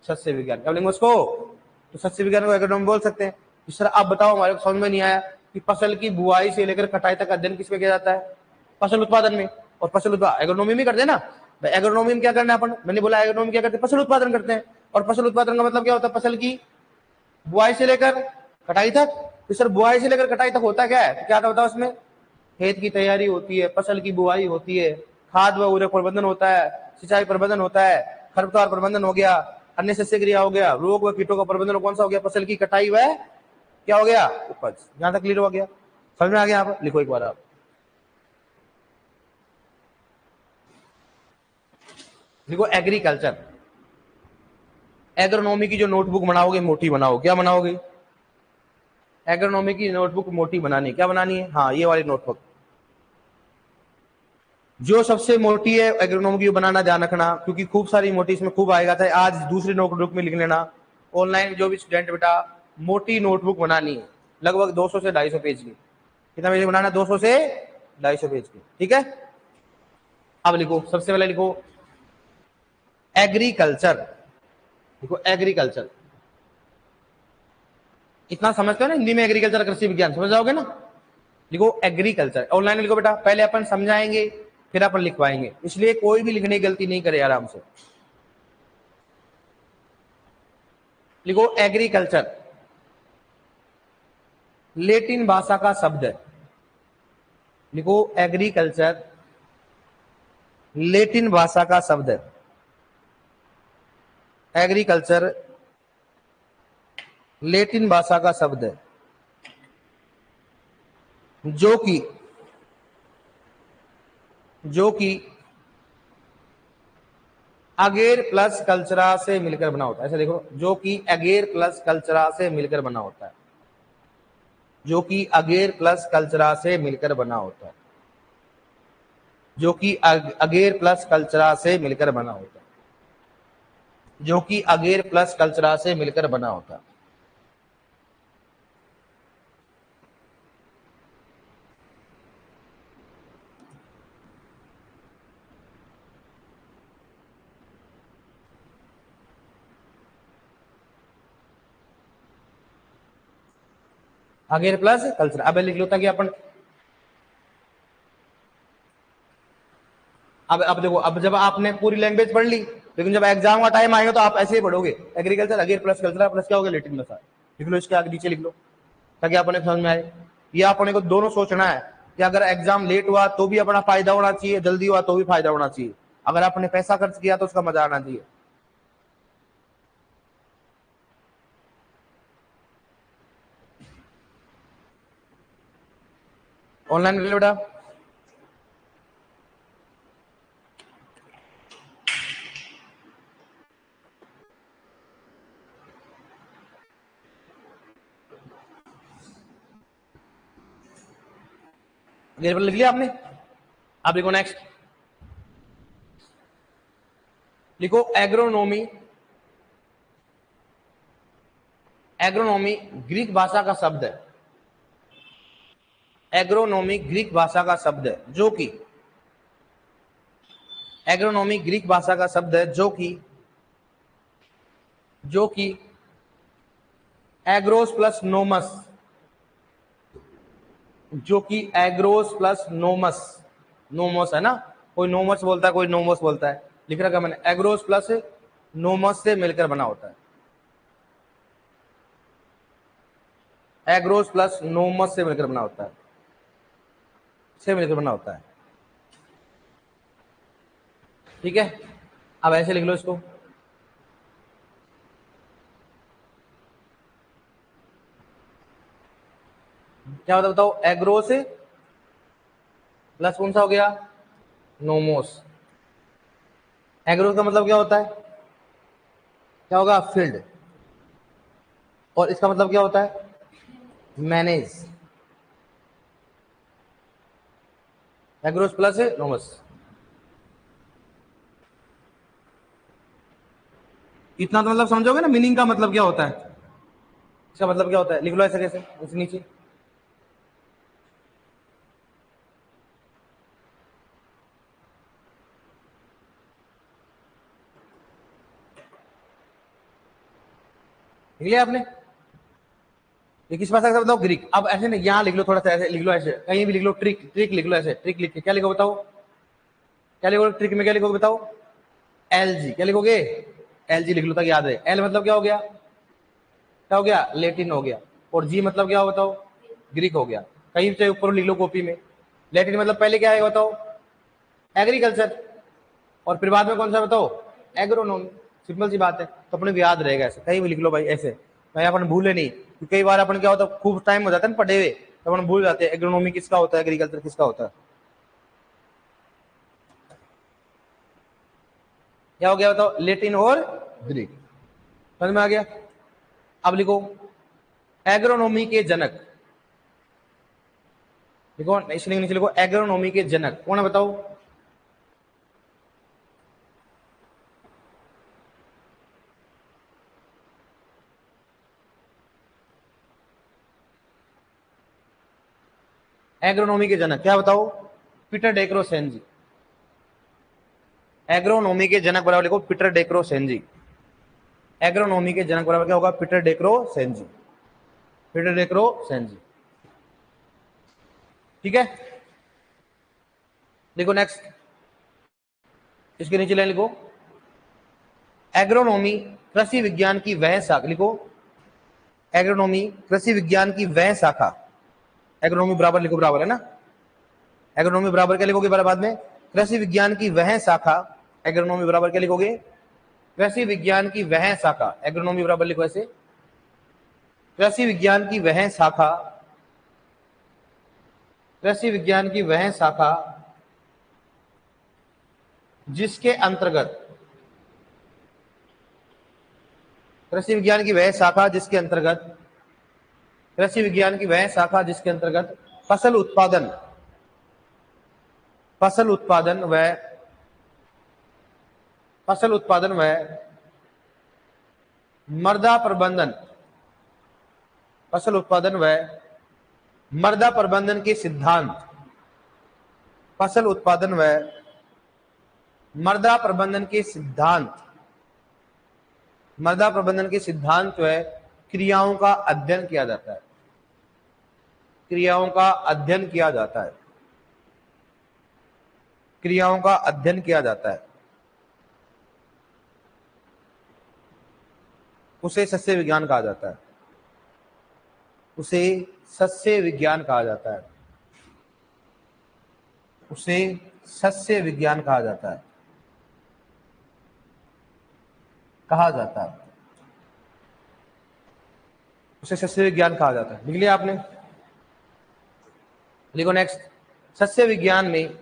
सस्य विज्ञान। क्या बोलेंगे उसको, तो सस्य विज्ञान को एग्रोनॉमी बोल सकते हैं। इस तरह आप बताओ, हमारे समझ में नहीं आया कि फसल की बुआई से लेकर कटाई तक अध्ययन किसमें किया जाता है, फसल उत्पादन में। और फसल उत्पादन एग्रोनॉमी में करते हैं ना, एग्रोनॉमी में क्या करना है अपन, मैंने बोला एग्रोनॉमी क्या करते हैं, फसल उत्पादन करते हैं। और फसल उत्पादन का मतलब क्या होता है, फसल की बुआई से लेकर कटाई तक। तो सर बुआई से लेकर कटाई तक होता क्या है, तो क्या होता है उसमें, खेत की तैयारी होती है, फसल की बुआई होती है, खाद व उर्वरक प्रबंधन होता है, सिंचाई प्रबंधन होता है, खरपतवार प्रबंधन हो गया, अन्य शस्य क्रिया हो गया, रोग व कीटों का प्रबंधन कौन सा हो गया, फसल की कटाई व क्या हो गया, उपज। यहां तक क्लियर हो गया, समझ में आ गया। आप लिखो एक बार आप, देखो एग्रीकल्चर, एग्रोनॉमी की जो नोटबुक बनाओगे मोटी बनाओ, क्या बनाओगे, एग्रोनॉमी की नोटबुक मोटी बनानी, क्या बनानी है, हाँ ये वाली नोटबुक जो सबसे मोटी है एग्रोनॉमी की बनाना, ध्यान रखना, क्योंकि खूब सारी मोटी इसमें खूब आएगा था। आज दूसरी नोटबुक में लिख लेना, ऑनलाइन जो भी स्टूडेंट बेटा मोटी नोटबुक बनानी है, लगभग 200 से 250 पेज की। कितना पेज बनाना, 200 से 250 पेज की, ठीक है। अब लिखो, सबसे पहले लिखो एग्रीकल्चर, देखो एग्रीकल्चर इतना समझते हो ना हिंदी में, एग्रीकल्चर कृषि विज्ञान समझ जाओगे ना। लिखो एग्रीकल्चर, ऑनलाइन लिखो बेटा, पहले अपन समझाएंगे फिर अपन लिखवाएंगे, इसलिए कोई भी लिखने की गलती नहीं करे, आराम से लिखो एग्रीकल्चर। लेटिन भाषा का शब्द है, लिखो एग्रीकल्चर लेटिन भाषा का शब्द है। एग्रीकल्चर लेटिन भाषा का शब्द है, जो कि अगेर प्लस कल्चरा से मिलकर बना होता है। ऐसे देखो, जो कि अगेर प्लस कल्चरा से मिलकर बना होता है, जो कि अगेर प्लस कल्चरा से मिलकर बना होता है, जो कि अगेर प्लस कल्चरा से मिलकर बना होता है, जो कि अगेर प्लस कल्चरा से मिलकर बना होता है। अगेर प्लस कल्चर, अब लिख लो ताकि अपन, अब देखो, अब जब आपने पूरी लैंग्वेज पढ़ ली, लेकिन जब एग्जाम का टाइम आएगा तो आप ऐसे ही पढ़ोगे, एग्रीकल्चर अगेर प्लस कल्चर प्लस क्या होगा, लेटिन भाषा, लिख लो, इसके आगे नीचे लिख लो ताकि अपने समझ में आए। ये अपने को दोनों सोचना है कि अगर एग्जाम लेट हुआ तो भी अपना फायदा होना चाहिए, जल्दी हुआ तो भी फायदा होना चाहिए, अगर आपने पैसा खर्च किया तो उसका मजा आना चाहिए। ऑनलाइन बेटा, लिख लिया आपने। अब लिखो नेक्स्ट, लिखो एग्रोनॉमी। एग्रोनॉमी ग्रीक भाषा का शब्द है, एग्रोनॉमी ग्रीक भाषा का शब्द है, जो कि एग्रोनॉमी ग्रीक भाषा का शब्द है, जो कि एग्रोस प्लस नोमस, जो कि एग्रोस प्लस नोमस, नोमस है ना, कोई नोमस बोलता है कोई नोमस बोलता है, लिख रखा मैंने, एग्रोस प्लस नोमस से मिलकर बना होता है, एग्रोस प्लस नोमस से मिलकर बना होता है, से मिलकर बना होता है, ठीक है। अब ऐसे लिख लो इसको, क्या होता बताओ, एग्रोस प्लस कौन सा हो गया, नोमोस। एग्रोस का मतलब क्या होता है, क्या होगा, फील्ड, और इसका मतलब क्या होता है, मैनेज, एग्रोस प्लस नोमस। इतना तो मतलब समझोगे ना मीनिंग का मतलब क्या होता है, इसका मतलब क्या होता है, लिख लो ऐसे, कैसे इस नीचे, लिख लिया आपने, ये किस भाषा का बताओ, ग्रीक। अब ऐसे नहीं, यहाँ लिख लो थोड़ा सा, ऐसे लिख लो, ऐसे कहीं भी लिख लो, ट्रिक ट्रिक लिख लो, ऐसे ट्रिक लिख के क्या लिखो बताओ, क्या लिखोगे ट्रिक में, क्या लिखोगे बताओ, एल जी, क्या लिखोगे, एल जी लिख लो ताकि याद रहे। एल मतलब क्या हो गया, क्या हो गया, लेटिन हो गया, और जी मतलब क्या हो बताओ, ग्रीक हो गया। कहीं से ऊपर लिख लो कॉपी में, लेटिन मतलब पहले क्या है बताओ, एग्रीकल्चर, और फिर बाद में कौन सा बताओ, एग्रोनॉमी, सिंपल सी बात है, तो अपने को याद रहेगा, ऐसे कहीं भी लिख लो भाई, ऐसे कहीं अपन भूले नहीं, क्योंकि कई बार अपन क्या होता है, खूब टाइम हो जाता है ना पढ़े हुए, तो अपन भूल जाते हैं एग्रोनॉमी किसका होता है, एग्रीकल्चर किसका होता है। क्या हो गया बताओ, लेटिन और ग्रीक, समझ में आ गया। अब लिखो एग्रोनॉमी के जनक, देखो इसलिए नीचे लिखो एग्रोनॉमी के जनक कौन है बताओ? एग्रोनॉमी के जनक क्या बताओ? पीटर डेक्रोसेन जी। एग्रोनॉमी के जनक बराबर लिखो पीटर डेक्रोसेन जी। एग्रोनॉमी के जनक बराबर क्या होगा? पीटर डेक्रोसेन जी। पीटर डेक्रोसेन जी, ठीक है। देखो नेक्स्ट, इसके नीचे लाइन लिखो एग्रोनॉमी कृषि विज्ञान की वह शाखा, लिखो एग्रोनॉमी कृषि विज्ञान की वह शाखा। एग्रोनॉमी बराबर लिखो, बराबर है ना, एग्रोनॉमी बराबर क्या लिखोगे बाद में? कृषि विज्ञान की वह शाखा। एग्रोनॉमी बराबर क्या लिखोगे? कृषि विज्ञान की वह शाखा। एग्रोनॉमी बराबर लिखो ऐसे, कृषि विज्ञान की वह शाखा, कृषि विज्ञान की वह शाखा जिसके अंतर्गत, कृषि विज्ञान की वह शाखा जिसके अंतर्गत, कृषि विज्ञान की वह शाखा जिसके अंतर्गत फसल उत्पादन, फसल उत्पादन व फसल उत्पादन व मृदा प्रबंधन, फसल उत्पादन व मृदा प्रबंधन के सिद्धांत, फसल उत्पादन व मृदा प्रबंधन के सिद्धांत, मृदा प्रबंधन के सिद्धांत व क्रियाओं का अध्ययन किया जाता है, क्रियाओं का अध्ययन किया जाता है, क्रियाओं का अध्ययन किया जाता है, उसे सस्य विज्ञान कहा जाता है, उसे सस्य विज्ञान कहा जाता है, उसे सस्य विज्ञान कहा जाता है, कहा जाता है, उसे सस्य विज्ञान कहा जाता है। लिख लिया आपने? लिखो नेक्स्ट, सस्य विज्ञान में,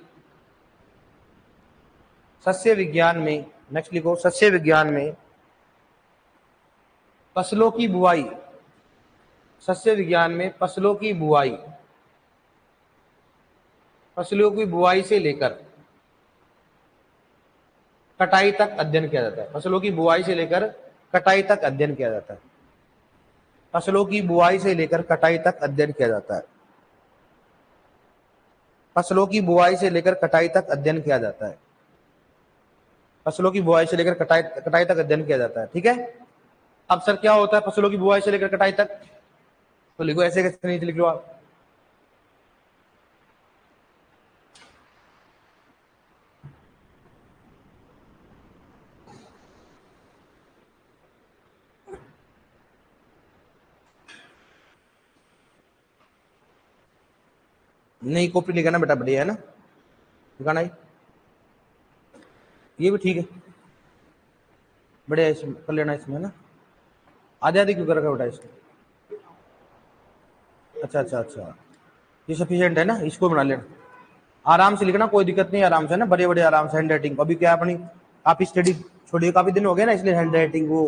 सस्य विज्ञान में, नेक्स्ट लिखो सस्य विज्ञान में फसलों की बुआई, सस्य विज्ञान में फसलों की बुआई, फसलों की बुआई से लेकर कटाई तक अध्ययन किया जाता है, फसलों की बुआई से लेकर कटाई तक अध्ययन किया जाता है, फसलों की बुआई से लेकर कटाई तक अध्ययन किया जाता है, फसलों की बुआई से लेकर कटाई तक अध्ययन किया जाता है, फसलों की बुआई से लेकर कटाई तक अध्ययन किया जाता है, ठीक है। अब सर क्या होता है फसलों की बुआई से लेकर कटाई तक? तो लिखो ऐसे, कैसे नीचे लिख लो आप, नहीं कॉपी लिखाना बेटा, बढ़िया है ना, लिखाना ही, ये भी ठीक है, बढ़िया, इसमें कर लेना, इसमें ना आधे आधे क्यों कर रखा बेटा इसको? अच्छा अच्छा अच्छा, ये सफिशियंट है ना, इसको बना लेना, आराम से लिखना, कोई दिक्कत नहीं, आराम से ना, बड़े बड़े आराम से। हैंड राइटिंग अभी क्या अपनी काफी स्टडी छोड़ी, काफी दिन हो गए ना, इसलिए हैंड राइटिंग वो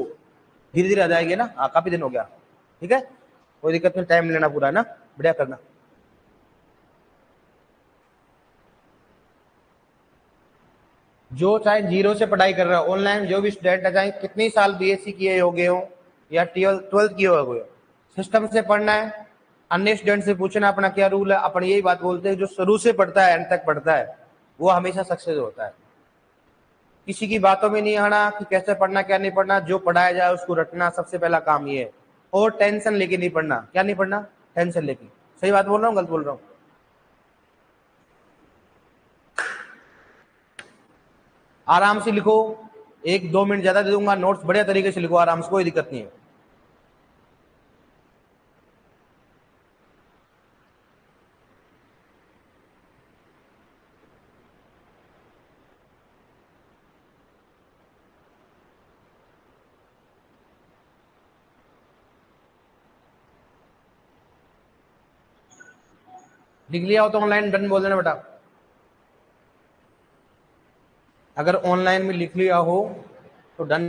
धीरे धीरे आ जाएगी ना। हाँ काफी दिन हो गया, ठीक है, कोई दिक्कत नहीं, टाइम लेना पूरा है ना, बढ़िया करना। जो चाहे जीरो से पढ़ाई कर रहा हो ऑनलाइन, जो भी स्टूडेंट है, चाहे कितनी साल बीएससी किए हो गए हो या ट्वेल्थ किए हो गए हो, सिस्टम से पढ़ना है। अन्य स्टूडेंट से पूछना अपना क्या रूल है, अपन यही बात बोलते हैं, जो शुरू से पढ़ता है एंड तक पढ़ता है वो हमेशा सक्सेस होता है। किसी की बातों में नहीं आना कि कैसे पढ़ना क्या नहीं पढ़ना, जो पढ़ाया जाए उसको रटना, सबसे पहला काम ये है। और टेंशन लेके नहीं पढ़ना, क्या नहीं पढ़ना? टेंशन लेके। सही बात बोल रहा हूँ गलत बोल रहा हूँ? आराम से लिखो, 1-2 मिनट ज्यादा दे दूंगा, नोट्स बढ़िया तरीके से लिखो आराम से, कोई दिक्कत नहीं है। लिख लिया हो तो ऑनलाइन डन बोल देना बेटा। अगर ऑनलाइन में लिख लिया हो तो डन